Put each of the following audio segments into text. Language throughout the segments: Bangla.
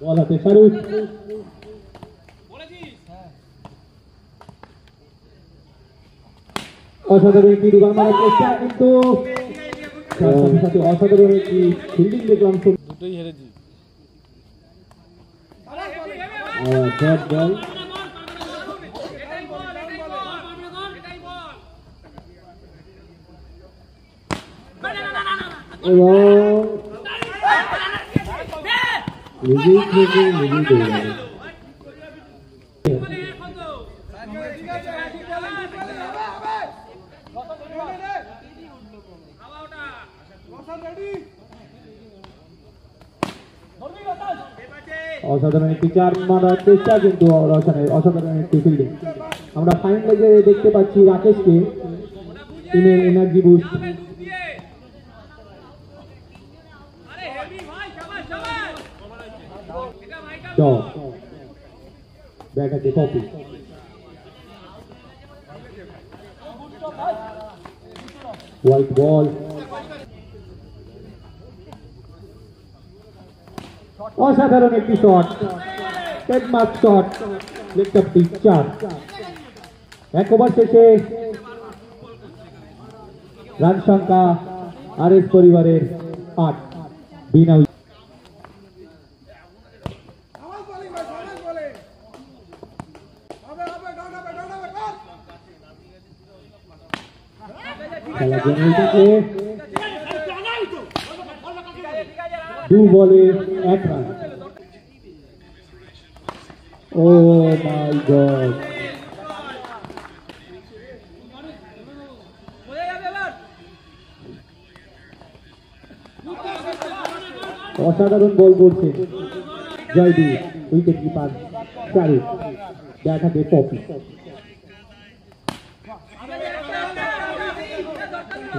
বল হাতে শাহরুখ অসাধারণ একটি দুবার মারার চেষ্টা কিন্তু সাথে সাথে অসাধারণ একটি ফিল্ডিং দেখলাম দুটোই হেরেছি ডট বল এবং অসাধারণ একটি চার মারার চেষ্টা কিন্তু অসাধারণ একটি ফিল্ডিং। আমরা ফাইন লেগে দেখতে পাচ্ছি রাকেশকে টিমের energy boost ব্যাটাতে copy white ball অসাধারণ একটি শট টেকমার্ক শট লেগটি 4 এক ওভার শেষে রান সংখ্যা আরএস পরিবারের 8 বিনা খেলা জমে থেকে 2 বলে 1 রান। ও মাই গড অসাধারণ বল করছে জয়দীপ উইকেট কিপার শাহরুখ দেখাতে পপি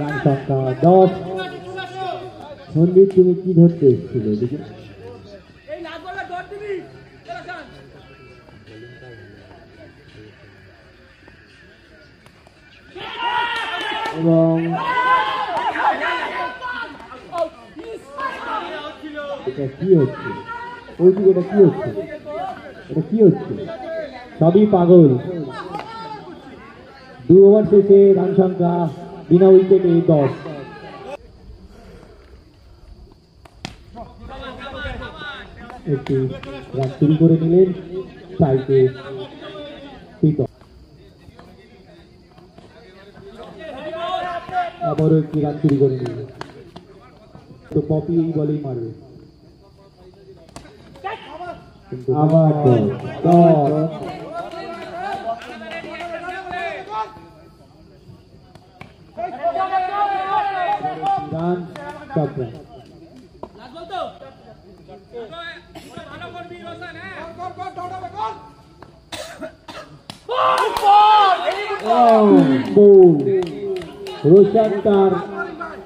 রান সংখ্যা 10। সন্দীপ তুমি কি ধরতে এসেছিল দেখি এবং এটা কি হচ্ছে ওইদিকে এটা কি হচ্ছে এটা কি হচ্ছে সবই পাগল। 2 ওভার শেষে রান সংখ্যা বিনা উইকেটে 10। একটি রান চুরি করে নিলেন সাইকে প্রীতম আবারও একটি রান চুরি করে নিলেন তো পপি এই বলেই মারবে আবার রান 7 রান।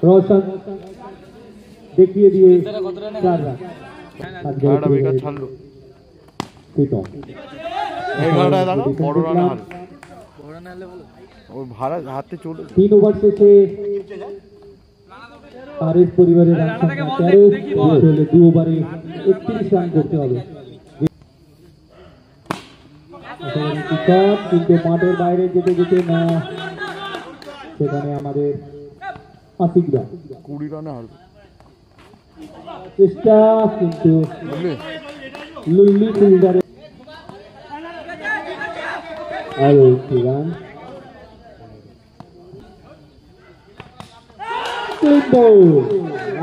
रोशन देखिए दिए 4 रान। तीन ओवर से आरएस परिवारेर रान संख्या 13 2 ओभारे 31 রান করতে হবে। কিন্তু মাঠের বাইরে যেতে যেতে না সেখানে আমাদের আশিকরা 20 রানে হারবে চেষ্টা কিন্তু লুল্লি ফিল্ডারে আরো একটি রান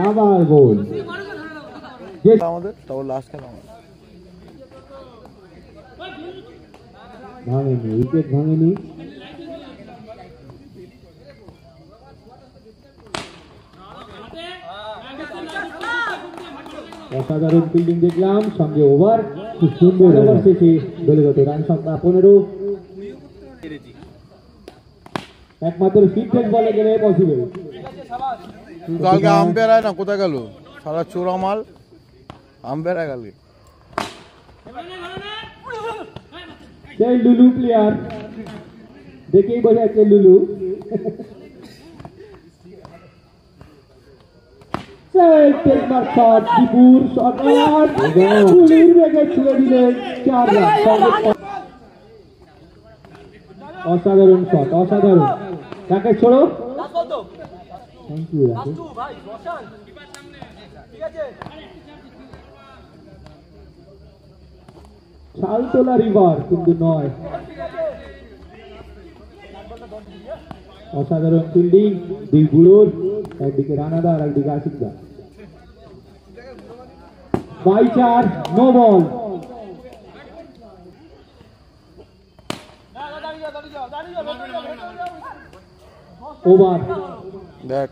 আবার গোল আমাদের তাও লাস্ট খেলা ভাঙেনি উইকেট ভাঙেনি অসাধারণ ফিল্ডিং দেখলাম সঙ্গে ওভার খুব সুন্দর ওভার শেষে দলগত রান সংখ্যা 15 একমাত্র ফিটনেস বলে গেলে পসিবল। কালকে আম্পায়ার আয় না কোথায় গেল সারা চোরা মাল আম্পায়ার আয় কালকে সেই লুলু প্লেয়ার দেখেই বোঝা যাচ্ছে লুলু টেকমার শট দীপুর শট গুলির বেগে ছুড়ে দিলেন 4 রান। অসাধারণ শট, অসাধারণ। রাকেশ ছোড়ো। Thank you Rakesh. ছালতোলা রিভার কিন্তু নয়। অসাধারণ ফিল্ডিং দুই বুড়োর, একদিকে রানাদার একদিকে আশিকদার। 4 নো বল। ওভার। দেখ